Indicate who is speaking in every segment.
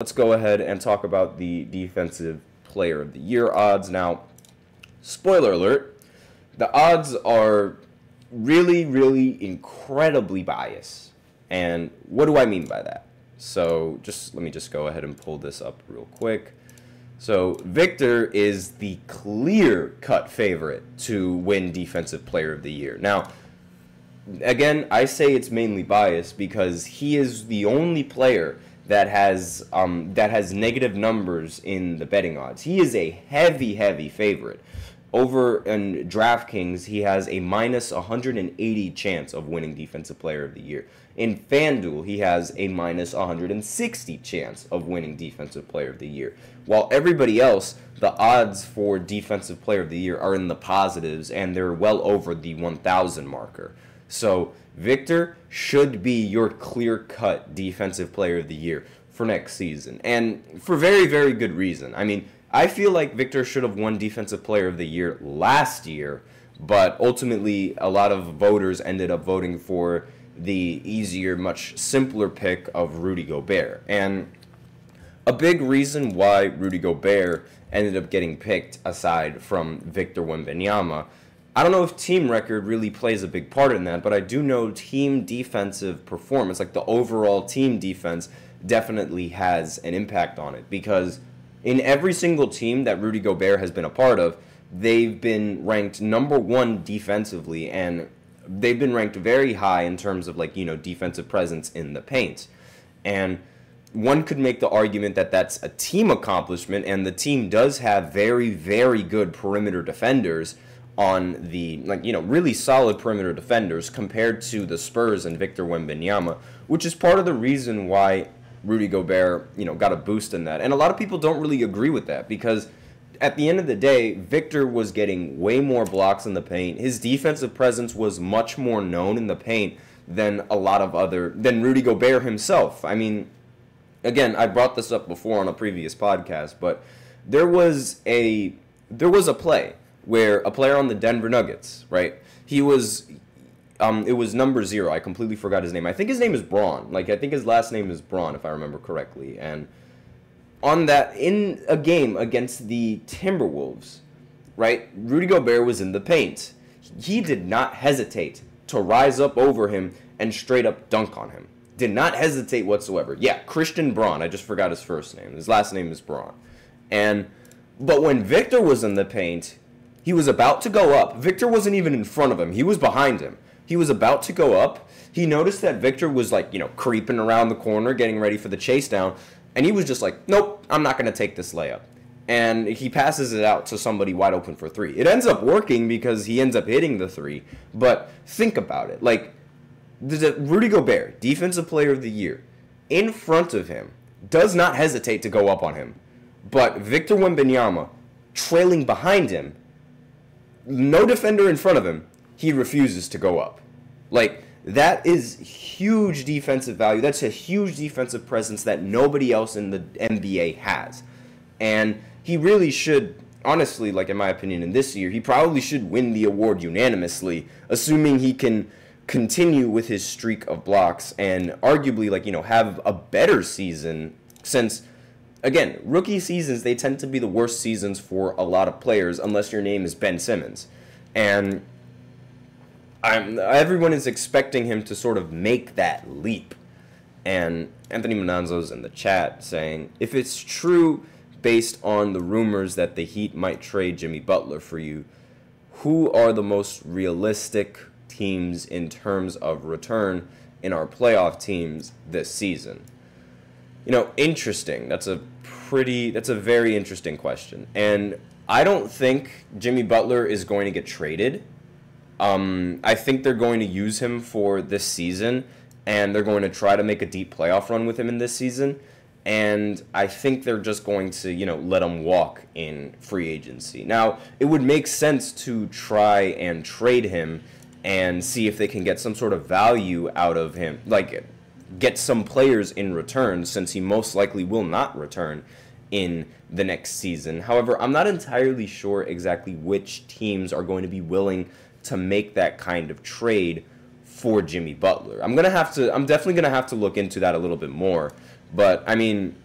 Speaker 1: let's go ahead and talk about the Defensive Player of the Year odds. Now, spoiler alert, the odds are really, really incredibly biased. And what do I mean by that? So let me just go ahead and pull this up real quick. So Victor is the clear-cut favorite to win Defensive Player of the Year. Now, again, I say it's mainly biased because he is the only player that has negative numbers in the betting odds. He is a heavy favorite. Over in DraftKings, he has a minus 180 chance of winning Defensive Player of the Year. In FanDuel, he has a minus 160 chance of winning Defensive Player of the Year. While everybody else, the odds for Defensive Player of the Year are in the positives, and they're well over the 1,000 marker. So Victor should be your clear-cut Defensive Player of the Year for next season, and for very, very good reason. I mean, I feel like Victor should have won Defensive Player of the Year last year, but ultimately a lot of voters ended up voting for the easier, much simpler pick of Rudy Gobert. And a big reason why Rudy Gobert ended up getting picked, aside from Victor Wembanyama, I don't know if team record really plays a big part in that, but I do know team defensive performance, like the overall team defense, definitely has an impact on it. Because in every single team that Rudy Gobert has been a part of, they've been ranked number one defensively, and they've been ranked very high in terms of, like, defensive presence in the paint. And one could make the argument that that's a team accomplishment, and the team does have very, very good perimeter defenders on the, really solid perimeter defenders compared to the Spurs and Victor Wembanyama, which is part of the reason why Rudy Gobert, got a boost in that. And a lot of people don't really agree with that because at the end of the day, Victor was getting way more blocks in the paint. His defensive presence was much more known in the paint than than Rudy Gobert himself. I mean, again, I brought this up before on a previous podcast, but there was a play where a player on the Denver Nuggets, right? It was number 0. I completely forgot his name. I think his name is Braun. I think his last name is Braun, if I remember correctly. And in a game against the Timberwolves, right, Rudy Gobert was in the paint. He did not hesitate to rise up over him and straight up dunk on him. Did not hesitate whatsoever. Yeah, Christian Braun. I just forgot his first name. His last name is Braun. But when Victor was in the paint, he was about to go up. Victor wasn't even in front of him. He was behind him. He was about to go up. He noticed that Victor was, creeping around the corner, getting ready for the chase down. And he was just like, nope, I'm not going to take this layup. And he passes it out to somebody wide open for 3. It ends up working because he ends up hitting the 3. But think about it. Rudy Gobert, Defensive Player of the Year, in front of him, does not hesitate to go up on him. But Victor Wembanyama, trailing behind him, no defender in front of him, he refuses to go up. That is huge defensive value. That's a huge defensive presence that nobody else in the NBA has. And he really should, honestly, in my opinion, in this year, he probably should win the award unanimously, assuming he can continue with his streak of blocks and arguably, have a better season since, again, rookie seasons, they tend to be the worst seasons for a lot of players unless your name is Ben Simmons. And everyone is expecting him to sort of make that leap. And Anthony Mananzo's in the chat saying, if it's true based on the rumors that the Heat might trade Jimmy Butler for you, who are the most realistic teams in terms of return in our playoff teams this season? Interesting. That's a very interesting question. And I don't think Jimmy Butler is going to get traded. I think they're going to use him for this season, and they're going to try to make a deep playoff run with him in this season. And I think they're just going to, let him walk in free agency. Now, it would make sense to try and trade him and see if they can get some sort of value out of him, get some players in return, since he most likely will not return in the next season. However, I'm not entirely sure exactly which teams are going to be willing to make that kind of trade for Jimmy Butler. I'm definitely gonna have to look into that a little bit more. But I mean,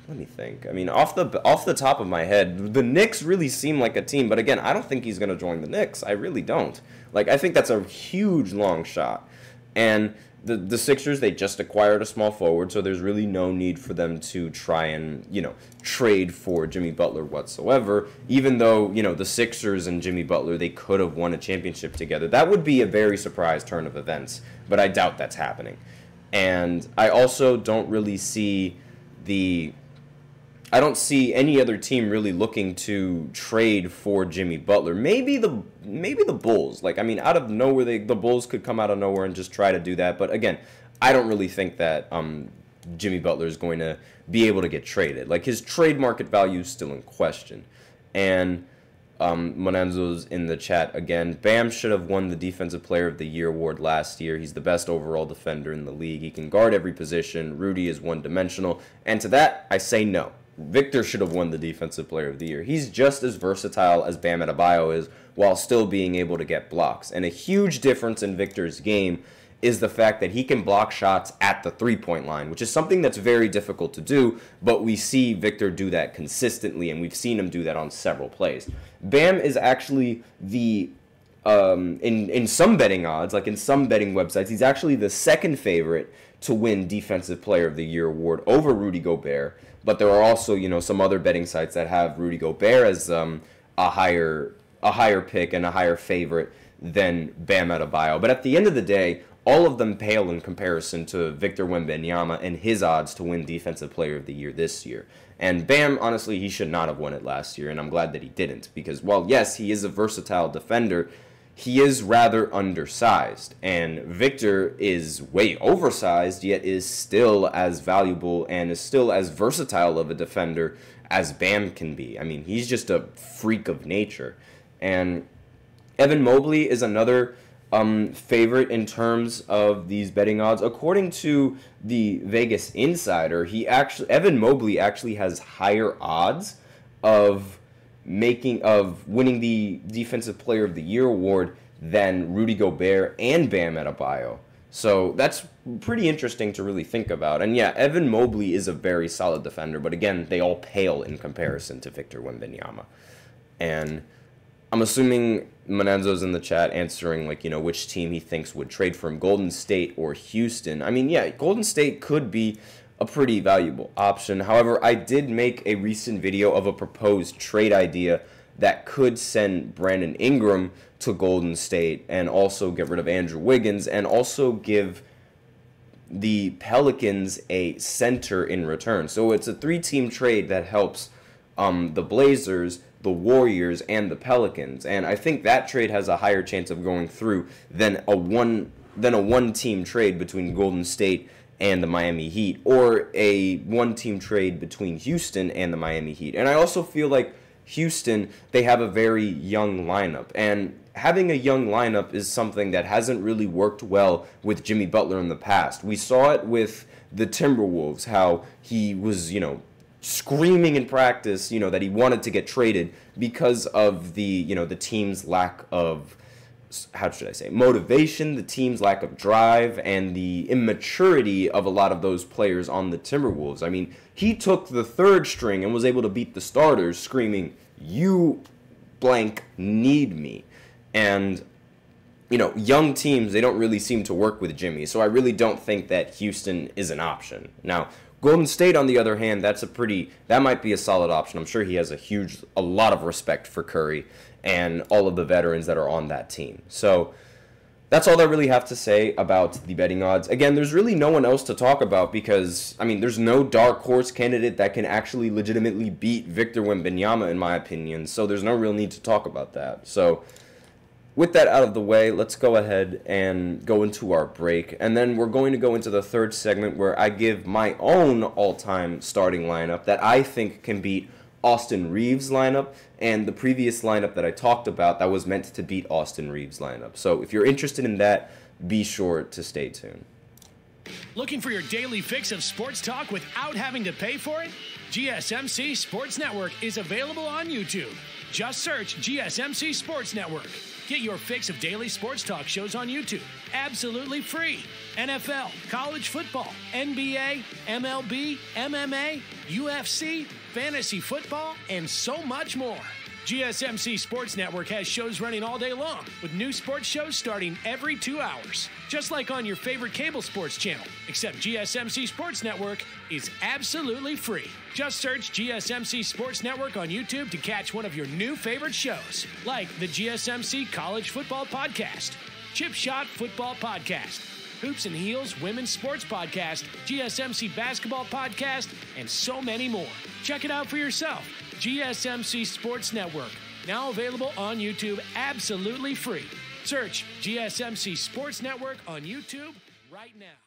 Speaker 1: let me think. I mean, off the top of my head, the Knicks really seem like a team, but again, I don't think he's going to join the Knicks. I really don't. Like, I think that's a huge long shot. And the Sixers, they just acquired a small forward, so there's really no need for them to try and, trade for Jimmy Butler whatsoever, even though, the Sixers and Jimmy Butler, they could have won a championship together. That would be a very surprise turn of events, but I doubt that's happening. And I also don't really see I don't see any other team really looking to trade for Jimmy Butler. Maybe the Bulls. Like, I mean, out of nowhere, the Bulls could come out of nowhere and just try to do that. But again, I don't really think that Jimmy Butler is going to be able to get traded. Like, his trade market value is still in question. And Monenzo's in the chat again. Bam should have won the Defensive Player of the Year award last year. He's the best overall defender in the league. He can guard every position. Rudy is one-dimensional. And to that, I say no. Victor should have won the Defensive Player of the Year. He's just as versatile as Bam Adebayo is while still being able to get blocks. And a huge difference in Victor's game is the fact that he can block shots at the three-point line, which is something that's very difficult to do, but we see Victor do that consistently, and we've seen him do that on several plays. Bam is actually the, in some betting odds, like in some betting websites, he's actually the second favorite to win Defensive Player of the Year award over Rudy Gobert. But there are also, some other betting sites that have Rudy Gobert as a higher pick and a higher favorite than Bam Adebayo. But at the end of the day, all of them pale in comparison to Victor Wembanyama and his odds to win Defensive Player of the Year this year. And Bam, honestly, he should not have won it last year, and I'm glad that he didn't. Because, while yes, he is a versatile defender, he is rather undersized, and Victor is way oversized, yet is still as valuable and is still as versatile of a defender as Bam can be. I mean, he's just a freak of nature. And Evan Mobley is another favorite in terms of these betting odds. According to the Vegas Insider, Evan Mobley actually has higher odds of winning the Defensive Player of the Year award than Rudy Gobert and Bam Adebayo. So that's pretty interesting to really think about. And yeah, Evan Mobley is a very solid defender, but again, they all pale in comparison to Victor Wembanyama. And I'm assuming Monenzo's in the chat answering, which team he thinks would trade for him, Golden State or Houston. I mean, yeah, Golden State could be a pretty valuable option. However, I did make a recent video of a proposed trade idea that could send Brandon Ingram to Golden State and also get rid of Andrew Wiggins and also give the Pelicans a center in return. So it's a three-team trade that helps the Blazers, the Warriors, and the Pelicans. And I think that trade has a higher chance of going through than a one-team trade between Golden State and the Miami Heat, or a one-team trade between Houston and the Miami Heat. And I also feel like Houston, they have a very young lineup, and having a young lineup is something that hasn't really worked well with Jimmy Butler in the past. We saw it with the Timberwolves, how he was, screaming in practice, that he wanted to get traded because of the team's lack of, how should I say, motivation, the team's lack of drive, and the immaturity of a lot of those players on the Timberwolves. I mean, he took the third string and was able to beat the starters, screaming, "You blank need me." And, young teams, they don't really seem to work with Jimmy, so I really don't think that Houston is an option. Now, Golden State, on the other hand, that might be a solid option. I'm sure he has a lot of respect for Curry and all of the veterans that are on that team. So that's all I really have to say about the betting odds. Again, there's really no one else to talk about because, there's no dark horse candidate that can actually legitimately beat Victor Wembanyama, in my opinion. So there's no real need to talk about that. So with that out of the way, let's go ahead and go into our break. And then we're going to go into the third segment where I give my own all-time starting lineup that I think can beat Austin Reeves' lineup and the previous lineup that I talked about that was meant to beat Austin Reeves' lineup. So if you're interested in that, be sure to stay tuned.
Speaker 2: Looking for your daily fix of sports talk without having to pay for it? GSMC Sports Network is available on YouTube. Just search GSMC Sports Network. Get your fix of daily sports talk shows on YouTube, absolutely free. NFL, college football, NBA, MLB, MMA, UFC, fantasy football, and so much more. GSMC Sports Network has shows running all day long, with new sports shows starting every 2 hours. Just like on your favorite cable sports channel, except GSMC Sports Network is absolutely free. Just search GSMC Sports Network on YouTube to catch one of your new favorite shows, like the GSMC College Football Podcast, Chip Shot Football Podcast, Hoops and Heels Women's Sports Podcast, GSMC Basketball Podcast, and so many more. Check it out for yourself. GSMC Sports Network, now available on YouTube absolutely free. Search GSMC Sports Network on YouTube right now.